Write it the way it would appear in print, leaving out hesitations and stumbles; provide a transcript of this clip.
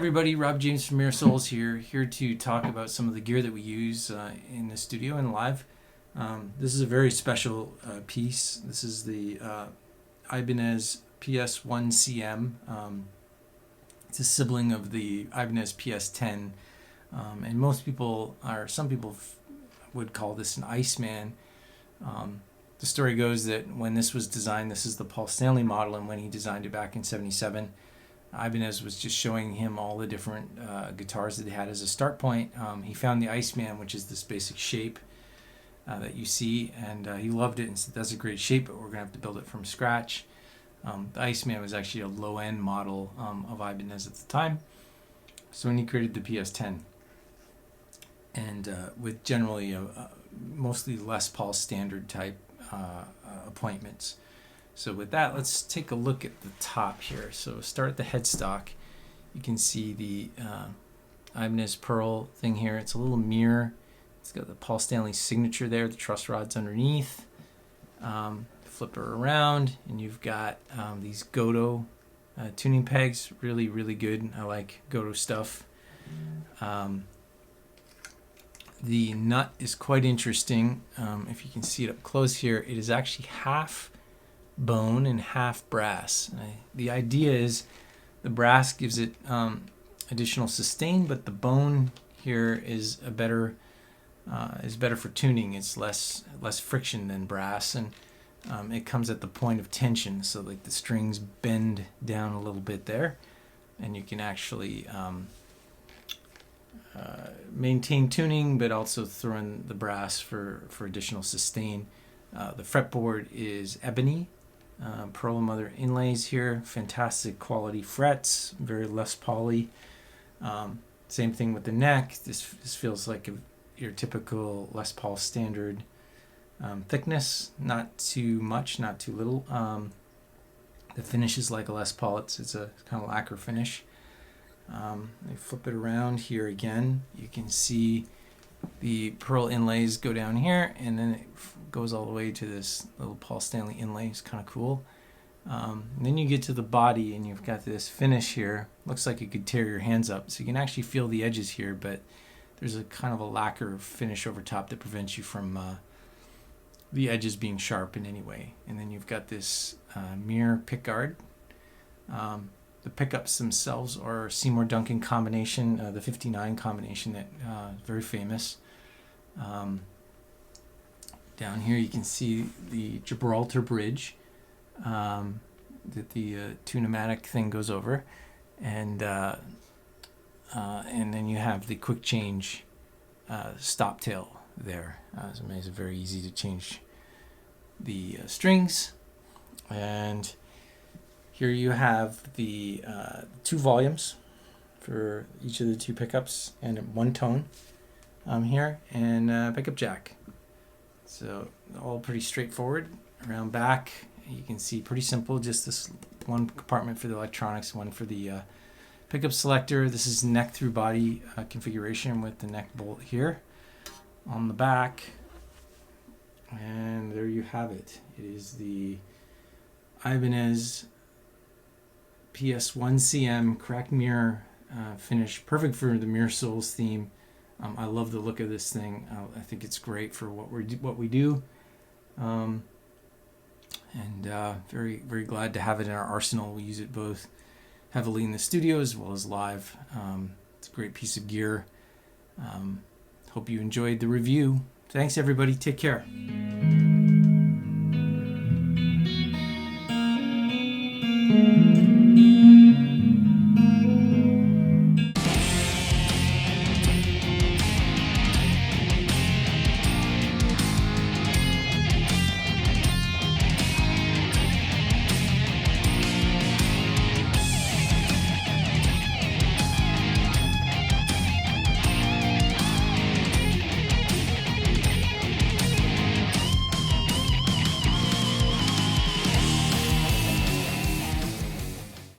everybody, Rob James from Mirror Souls here to talk about some of the gear that we use in the studio and live. This is a very special piece. This is the Ibanez PS1CM. It's a sibling of the Ibanez PS10, and some people would call this an Iceman. The story goes that when this was designed, this is the Paul Stanley model, and when he designed it back in '77, Ibanez was just showing him all the different guitars that they had as a start point. He found the Iceman, which is this basic shape that you see, and he loved it and said, that's a great shape, but we're going to have to build it from scratch. The Iceman was actually a low-end model of Ibanez at the time. So when he created the PS10, and with generally mostly Les Paul standard type appointments. So with that, let's take a look at the top here. So start at the headstock. You can see the Ibanez Pearl thing here. It's a little mirror. It's got the Paul Stanley signature there, the truss rods underneath. Flip her around, and you've got these Goto tuning pegs. Really, really good. I like Goto stuff. The nut is quite interesting. If you can see it up close here, it is actually half bone and half brass. The idea is the brass gives it additional sustain, but the bone here is better for tuning. It's less friction than brass, and it comes at the point of tension, so like the strings bend down a little bit there, and you can actually maintain tuning, but also throw in the brass for additional sustain. The fretboard is Ebony. Pearl and Mother inlays here, fantastic quality frets, very Les Paul-y. Same thing with the neck. This feels like your typical Les Paul standard thickness, not too much, not too little. The finish is like a Les Paul. It's a kind of lacquer finish. They flip it around here again. You can see the pearl inlays go down here, and then it goes all the way to this little Paul Stanley inlay. It's kind of cool. And then you get to the body, and you've got this finish here. Looks like it could tear your hands up. So you can actually feel the edges here, but there's a kind of a lacquer finish over top that prevents you from the edges being sharp in any way. And then you've got this mirror pickguard. The pickups themselves are Seymour Duncan combination, the 59 combination that is very famous. Down here you can see the Gibraltar bridge that the Tune-O-Matic thing goes over, and then you have the quick change stop tail there. So it makes it very easy to change the strings. And here you have the 2 volumes for each of the 2 pickups, and 1 tone here, and pickup jack. So all pretty straightforward. Around back, you can see pretty simple, just this one compartment for the electronics, one for the pickup selector. This is neck through body configuration with the neck bolt here on the back. And there you have it. It is the Ibanez PS1CM cracked mirror finish, perfect for the Mirror Souls theme. I love the look of this thing. I think it's great for what we do, and very, very glad to have it in our arsenal. We use it both heavily in the studio as well as live. It's a great piece of gear. Hope you enjoyed the review. Thanks, everybody. Take care.